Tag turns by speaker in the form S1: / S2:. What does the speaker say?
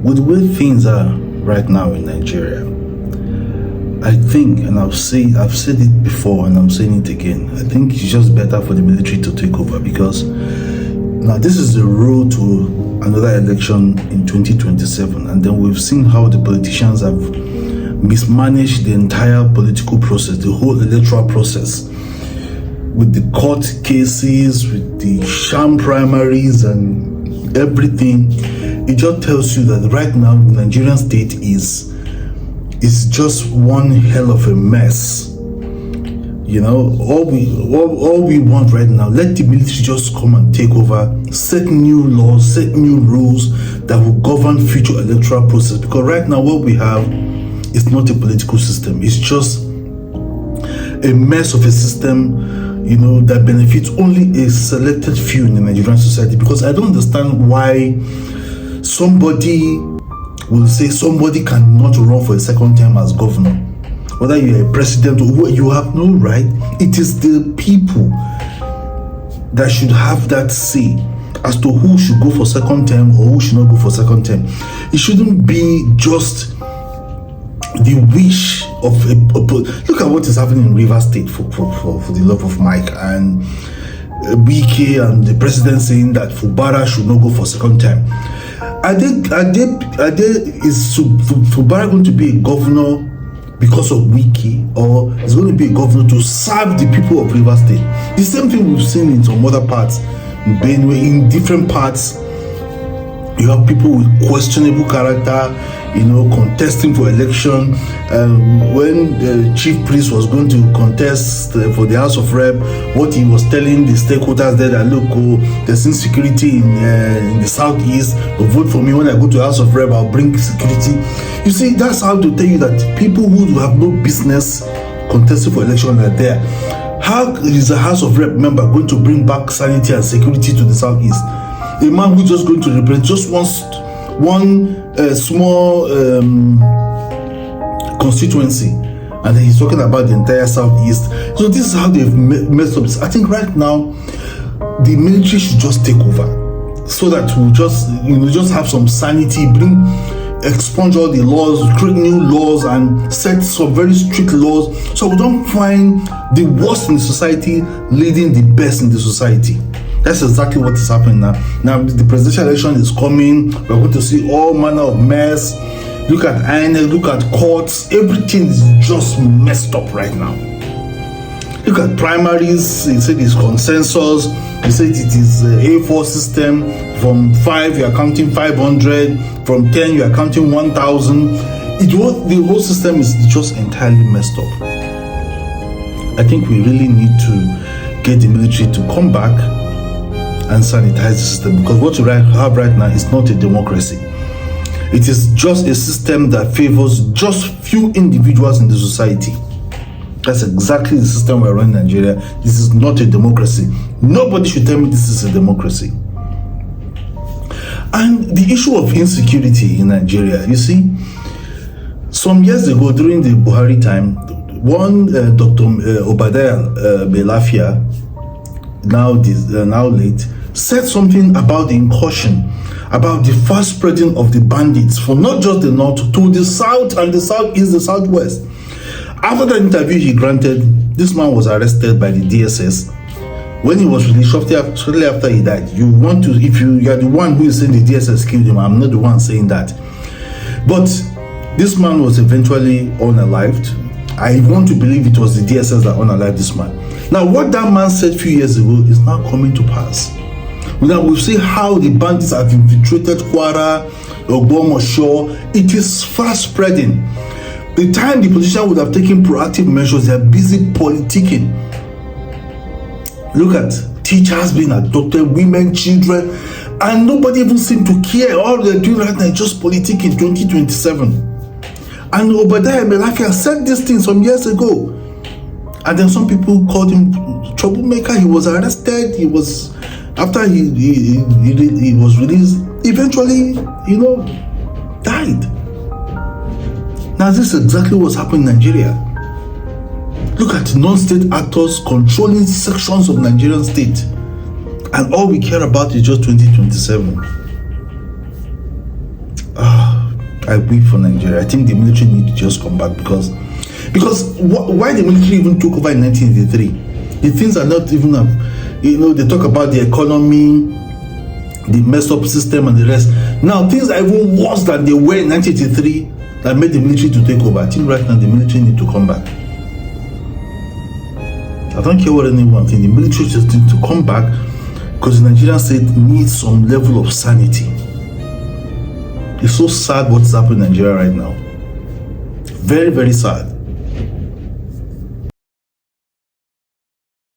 S1: With the way things are right now in Nigeria, I think, and I've said it before and I'm saying it again, I think it's just better for the military to take over, because now this is the road to another election in 2027, and then we've seen how the politicians have mismanaged the entire political process, the whole electoral process, with the court cases, with the sham primaries and everything. It just tells you that right now the Nigerian state is just one hell of a mess. You know, all we want right now, let the military just come and take over, set new laws, set new rules that will govern future electoral process. Because right now what we have is not a political system. It's just a mess of a system, you know, that benefits only a selected few in the Nigerian society. Because I don't understand why somebody will say somebody cannot run for a second term as governor. Whether you're a president or who, you have no right. It is the people that should have that say as to who should go for second term or who should not go for second term. It shouldn't be just the wish of look at what is happening in Rivers State for the love of Mike, and BK and the president saying that Fubara should not go for second term. Is Fubara going to be a governor because of Wiki, or is going to be a governor to serve the people of Rivers State? The same thing we've seen in some other parts, in Benue, in different parts. You have people with questionable character, you know, contesting for election. When the chief priest was going to contest for the House of Rep, what he was telling the stakeholders there that, look, there's insecurity in the southeast, but vote for me. When I go to the House of Rep, I'll bring security. You see, that's how to tell you that people who have no business contesting for election are there. How is a House of Rep member going to bring back sanity and security to the southeast? A man who's just going to represent just one small constituency, and then he's talking about the entire southeast. So this is how they've messed up. I think right now the military should just take over, so that we'll just have some sanity, expunge all the laws, create new laws, and set some very strict laws, so we don't find the worst in the society leading the best in the society. That's exactly what is happening now. Now the presidential election is coming. We're going to see all manner of mess. Look at INEC, look at courts. Everything is just messed up right now. Look at primaries. They said it's consensus. They said it is A4 system. From 5 you are counting 500. From 10 you are counting 1,000. The whole system is just entirely messed up. I think we really need to get the military to come back and sanitize the system, because what you have right now is not a democracy. It is just a system that favors just few individuals in the society. That's exactly the system we're running in Nigeria. This is not a democracy. Nobody should tell me this is a democracy. And the issue of insecurity in Nigeria, you see, some years ago during the Buhari time, one Dr. Obadiah Belafia, now late, said something about the incursion, about the fast spreading of the bandits from not just the north to the south and the southeast, the southwest. After that interview he granted, this man was arrested by the DSS. When he was released shortly after he died, if you are the one who is saying the DSS killed him, I'm not the one saying that. But this man was eventually unalived. I want to believe it was the DSS that unalived this man. Now, what that man said a few years ago is now coming to pass. Now, we'll see how the bandits have infiltrated Kwara, Ogbomoso. It is fast spreading. The time the politician would have taken proactive measures, they are busy politicking. Look at teachers being adopted, women, children, and nobody even seems to care. All they're doing right now is just politicking 2027. And Obadiah Belafia said this thing some years ago. And then some people called him troublemaker. He was arrested. After he was released, eventually, died. Now this is exactly what's happening in Nigeria. Look at non-state actors controlling sections of Nigerian state. And all we care about is just 2027. I weep for Nigeria. I think the military need to just come back because why the military even took over in 1983? The things are not even up. They talk about the economy, the messed up system and the rest. Now things are even worse than they were in 1983 that made the military to take over. I think right now the military need to come back. I don't care what anyone thinks. The military just need to come back because the Nigerian state needs some level of sanity. It's so sad what's happening in Nigeria right now. Very, very sad.